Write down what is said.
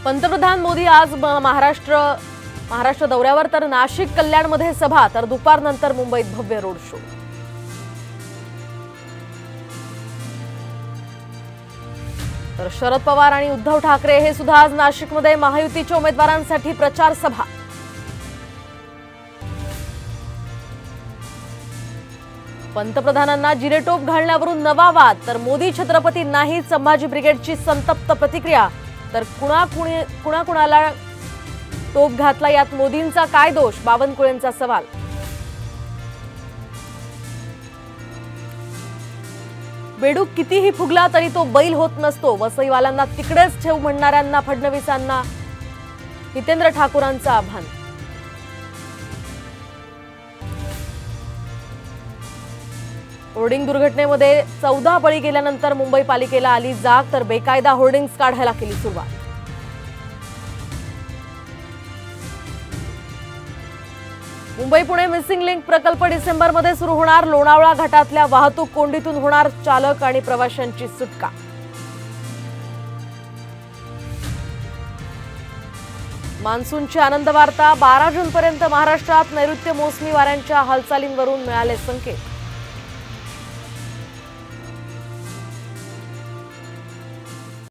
पंतप्रधान मोदी आज महाराष्ट्र दौऱ्यावर, तर नाशिक कल्याणमध्ये सभा, तर दुपारनंतर मुंबईत भव्य रोड शो। तर शरद पवार आणि उद्धव ठाकरे हे सुद्धा आज नाशिकमध्ये महायुतीच्या उमेदवारांसाठी प्रचार सभा। पंतप्रधानांना जिरेटोप घालण्यावरून नवा वाद, तर मोदी छत्रपती नाही, संभाजी ब्रिगेडची संतप्त प्रतिक्रिया। तर कुणाला टोप घातला, यात मोदींचा काय दोष, बावनकुळेंचा सवाल। बेडूक कितीही फुगला तरी तो बैल होत नसतो, वसईवाल्यांना तिकडेच ठेव म्हणणाऱ्यांना फडणवीसांना हितेंद्र ठाकूरांचं आव्हान। होर्डिंग दुर्घटनेमध्ये 14 बळी गेल्यानंतर मुंबई पालिकेला आली जाग, तर बेकायदा होर्डिंग्स काढायला केली सुरुवात। मुंबई पुणे मिसिंग लिंक प्रकल्प डिसेंबरमध्ये सुरू होणार, लोणावळा घाटातल्या वाहतूक कोंडीतून होणार चालक आणि प्रवाशांची सुटका। मान्सूनची आनंद वार्ता, 12 जूनपर्यंत महाराष्ट्रात नैऋत्य मोसमी वाऱ्यांच्या हालचालींवरून मिळाले संकेत।